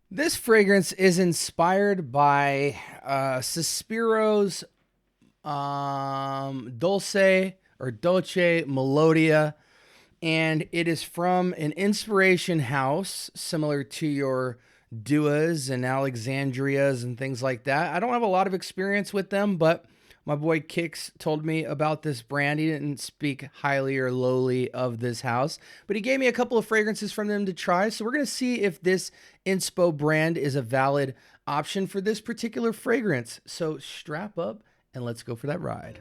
This fragrance is inspired by Sospiro's Dolce Melodia, and it is from an inspiration house similar to your Duas and Alexandrias and things like that. I don't have a lot of experience with them, but my boy Kix told me about this brand. He didn't speak highly or lowly of this house, but he gave me a couple of fragrances from them to try. So we're going to see if this inspo brand is a valid option for this particular fragrance. So strap up and let's go for that ride.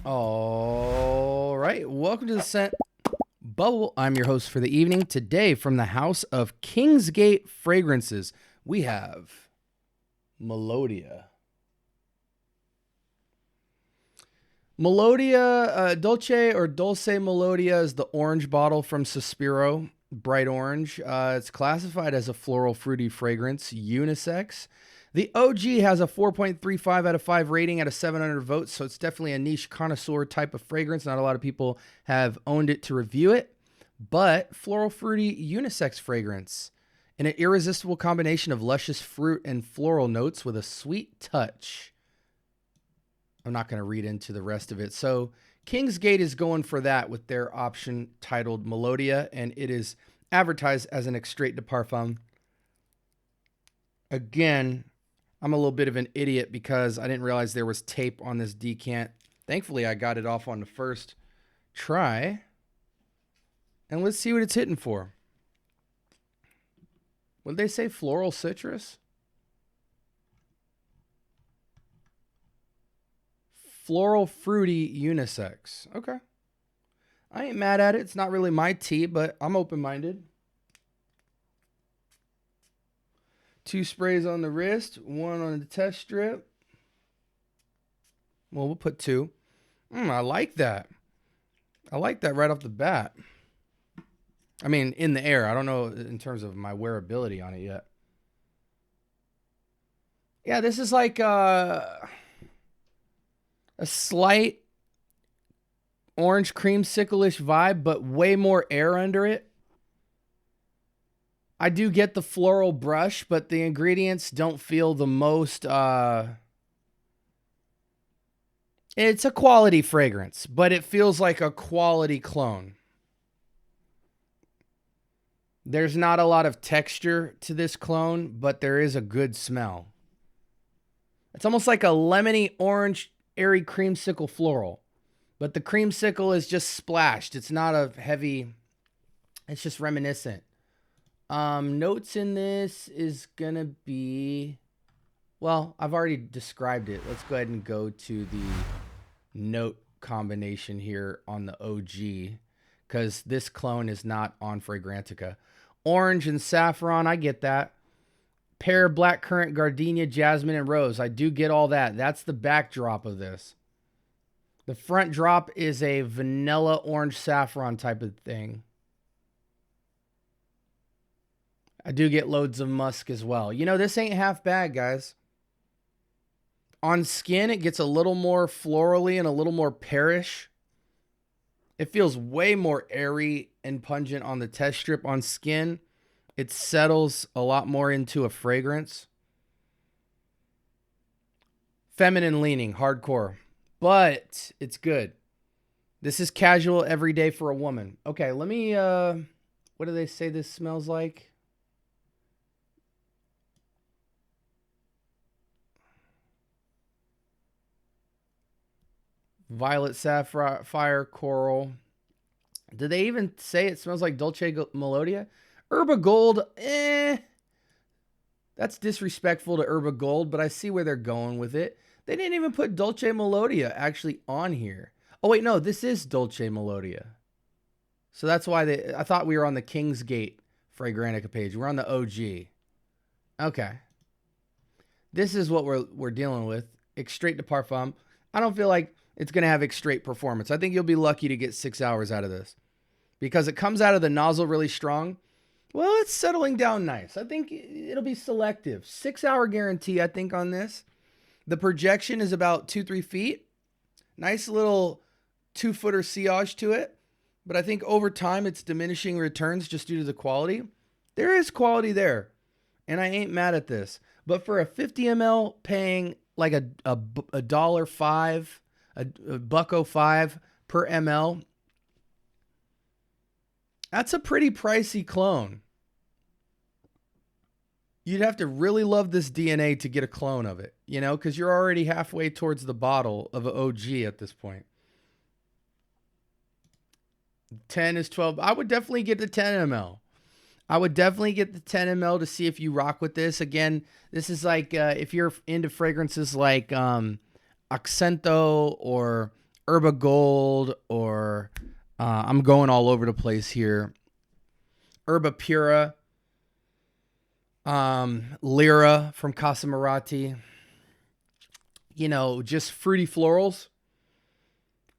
All right, welcome to the Scent Bubble. I'm your host for the evening. Today, from the house of Kingsgate Fragrances, we have Melodia. Dulce Melodia is the orange bottle from Sospiro, bright orange. It's classified as a floral fruity fragrance, unisex. The OG has a 4.35 out of 5 rating out of 700 votes, so it's definitely a niche connoisseur type of fragrance. Not a lot of people have owned it to review it, but floral fruity unisex fragrance in an irresistible combination of luscious fruit and floral notes with a sweet touch. I'm not going to read into the rest of it. So Kingsgate is going for that with their option titled Melodia, and it is advertised as an extrait de parfum. Again, I'm a little bit of an idiot because I didn't realize there was tape on this decant. Thankfully, I got it off on the first try. And let's see what it's hitting for. What did they say? Floral citrus? Floral fruity unisex. Okay. I ain't mad at it. It's not really my tea, but I'm open-minded. 2 sprays on the wrist, 1 on the test strip. Well, we'll put 2. I like that. I like that right off the bat. I mean, in the air. I don't know in terms of my wearability on it yet. Yeah, this is like a slight orange creamsicle-ish vibe, but way more air under it. I do get the floral brush, but the ingredients don't feel the most... It's a quality fragrance, but it feels like a quality clone. There's not a lot of texture to this clone, but there is a good smell. It's almost like a lemony orange airy creamsicle floral, but the creamsicle is just splashed. It's not a heavy, it's just reminiscent. Notes in this is gonna be, well, I've already described it. Let's go ahead and go to the note combination here on the OG, because this clone is not on Fragrantica. Orange and saffron, I get that. Pear, blackcurrant, gardenia, jasmine, and rose. I do get all that. That's the backdrop of this. The front drop is a vanilla orange saffron type of thing. I do get loads of musk as well. You know, this ain't half bad, guys. On skin, it gets a little more florally and a little more pearish. It feels way more airy and pungent on the test strip. On skin, it settles a lot more into a fragrance. Feminine leaning, hardcore. But it's good. This is casual every day for a woman. Okay, let me, what do they say this smells like? Violet sapphire coral. Did they even say it smells like Dolce Melodia? Herba Gold, that's disrespectful to Herba Gold, but I see where they're going with it. They didn't even put Dolce Melodia actually on here. Oh wait, no, this is Dolce Melodia. So that's why I thought we were on the Kingsgate Fragrantica page. We're on the OG. Okay. This is what we're dealing with. Extrait de parfum. I don't feel like it's going to have extrait performance. I think you'll be lucky to get 6 hours out of this because it comes out of the nozzle really strong. Well, it's settling down nice. I think it'll be selective. 6 hour guarantee, I think, on this. The projection is about 2-3 feet. Nice little 2-footer sillage to it. But I think over time it's diminishing returns just due to the quality. There is quality there. And I ain't mad at this. But for a 50 ml paying like a $1.05, a $1.05 per ml, that's a pretty pricey clone. You'd have to really love this DNA to get a clone of it, you know, because you're already halfway towards the bottle of an OG at this point. 10 is 12. I would definitely get the 10 ml. I would definitely get the 10 ml to see if you rock with this. Again, this is like if you're into fragrances like Accento or Herba Gold or I'm going all over the place here. Herba Pura. Lyra from Casa Marati. You know, just fruity florals.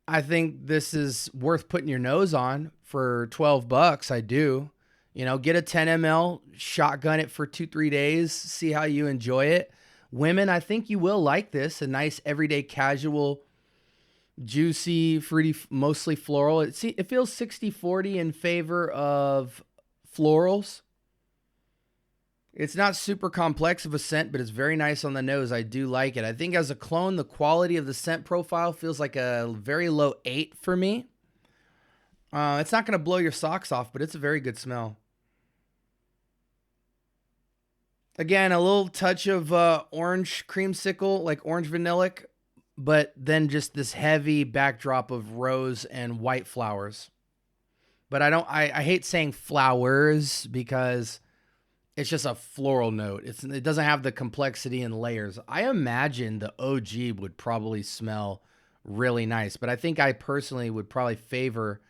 I think this is worth putting your nose on for $12. I do. You know, get a 10 ml, shotgun it for 2-3 days, see how you enjoy it. Women, I think you will like this. A nice everyday casual, juicy, fruity, mostly floral. It feels 60-40 in favor of florals. It's not super complex of a scent, but it's very nice on the nose. I do like it. I think as a clone, the quality of the scent profile feels like a very low 8 for me. It's not going to blow your socks off, but it's a very good smell. Again, a little touch of orange creamsicle, like orange vanillic, but then just this heavy backdrop of rose and white flowers. But I hate saying flowers because it's just a floral note. It doesn't have the complexity and layers. I imagine the OG would probably smell really nice, but I think I personally would probably favor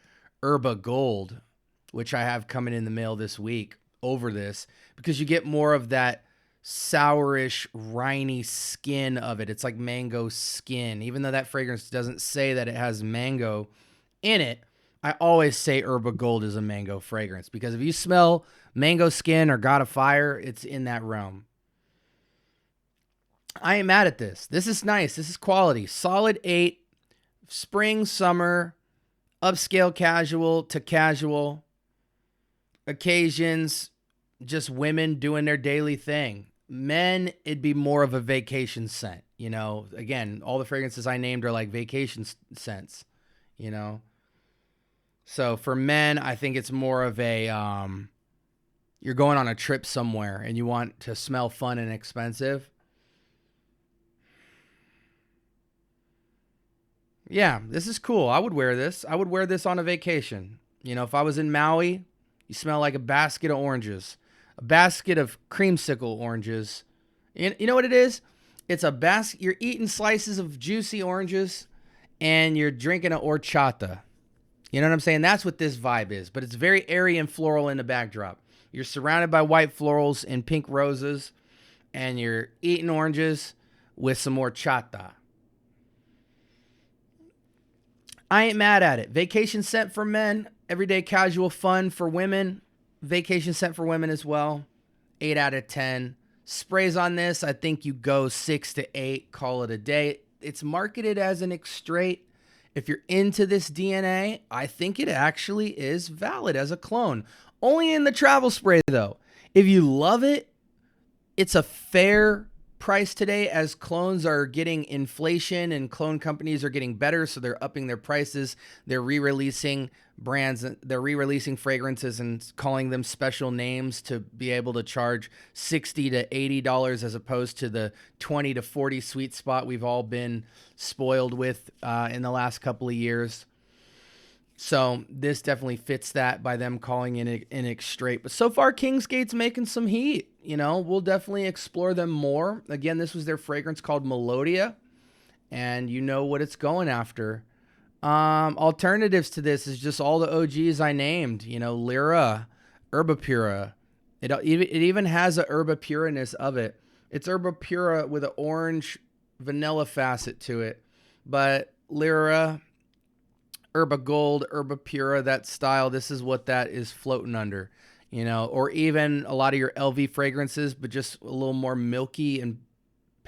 Herba Gold, which I have coming in the mail this week, over this because you get more of that sourish, briny skin of it. It's like mango skin. Even though that fragrance doesn't say that it has mango in it, I always say Herba Gold is a mango fragrance because if you smell mango skin or God of Fire, it's in that realm. I ain't mad at this. This is nice. This is quality. Solid 8. Spring, summer, upscale casual to casual. Occasions, just women doing their daily thing. Men, it'd be more of a vacation scent. You know, again, all the fragrances I named are like vacation scents, you know. So for men, I think it's more of a, you're going on a trip somewhere and you want to smell fun and expensive. Yeah, this is cool. I would wear this. I would wear this on a vacation. You know, if I was in Maui, you smell like a basket of oranges, a basket of creamsicle oranges. You know what it is? It's a basket. You're eating slices of juicy oranges and you're drinking an horchata. You know what I'm saying? That's what this vibe is, but it's very airy and floral in the backdrop. You're surrounded by white florals and pink roses, and you're eating oranges with some horchata. I ain't mad at it. Vacation scent for men, everyday casual fun for women, vacation scent for women as well. 8 out of 10. Sprays on this, I think you go 6 to 8, call it a day. It's marketed as an extrait. If you're into this DNA, I think it actually is valid as a clone. Only in the travel spray, though. If you love it, it's a fair price today as clones are getting inflation and clone companies are getting better, so they're upping their prices. They're re-releasing brands, they're re-releasing fragrances and calling them special names to be able to charge $60 to $80 as opposed to the $20 to $40 sweet spot we've all been spoiled with in the last couple of years. So this definitely fits that by them calling it an extrait. But so far, Kingsgate's making some heat. You know, we'll definitely explore them more. Again, this was their fragrance called Melodia, and you know what it's going after. Alternatives to this is just all the OGs I named. You know, Lyra, Herba Pura. It even has a Herba Pura-ness of it. It's Herba Pura with an orange vanilla facet to it. But Lyra, Herba Gold, Herba Pura, that style, this is what that is floating under, you know, or even a lot of your LV fragrances, but just a little more milky and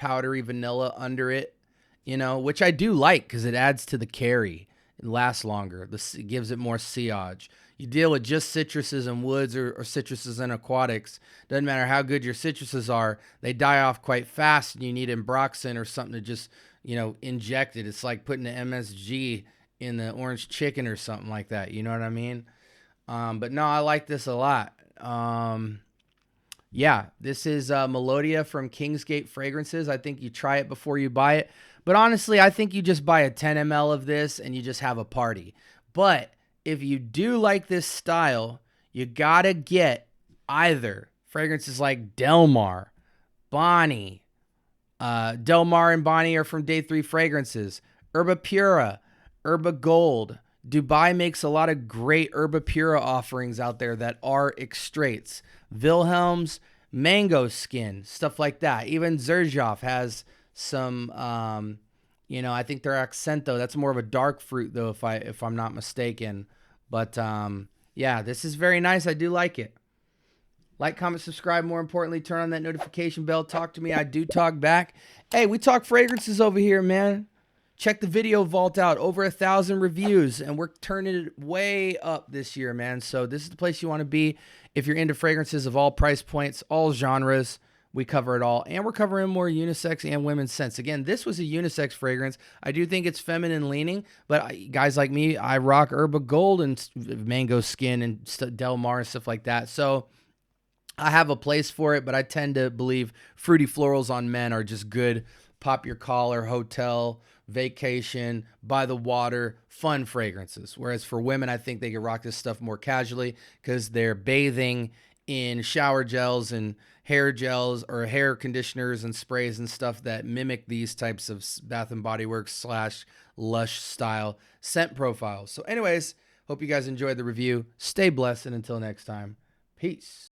powdery vanilla under it, you know, which I do like because it adds to the carry. It lasts longer. It gives it more sillage. You deal with just citruses and woods or citruses and aquatics. Doesn't matter how good your citruses are, they die off quite fast, and you need Ambroxan or something to just, you know, inject it. It's like putting the MSG in the orange chicken or something like that. You know what I mean? But no, I like this a lot. Yeah, this is Melodia from Kingsgate Fragrances. I think you try it before you buy it. But honestly, I think you just buy a 10 ml of this and you just have a party. But if you do like this style, you got to get either fragrances like Del Mar, Bonnie. Del Mar and Bonnie are from Day 3 Fragrances. Herba Pura, Herba Gold. Dubai makes a lot of great Herba Pura offerings out there that are extraits. Wilhelm's, Mango Skin, stuff like that. Even Xerjoff has some, you know, I think their Accento. That's more of a dark fruit though, if I'm not mistaken. But yeah, this is very nice. I do like it. Like, comment, subscribe. More importantly, turn on that notification bell. Talk to me. I do talk back. Hey, we talk fragrances over here, man. Check the video vault out. Over 1,000 reviews, and we're turning it way up this year, man. So this is the place you want to be if you're into fragrances of all price points, all genres. We cover it all, and we're covering more unisex and women's scents. Again, this was a unisex fragrance. I do think it's feminine leaning, but guys like me, I rock Herba Gold and Mango Skin and Del Mar and stuff like that. So I have a place for it, but I tend to believe fruity florals on men are just good pop your collar, hotel, vacation, by the water, fun fragrances. Whereas for women, I think they can rock this stuff more casually because they're bathing in shower gels and hair gels or hair conditioners and sprays and stuff that mimic these types of Bath and Body Works / Lush style scent profiles. So anyways, hope you guys enjoyed the review. Stay blessed, and until next time, peace.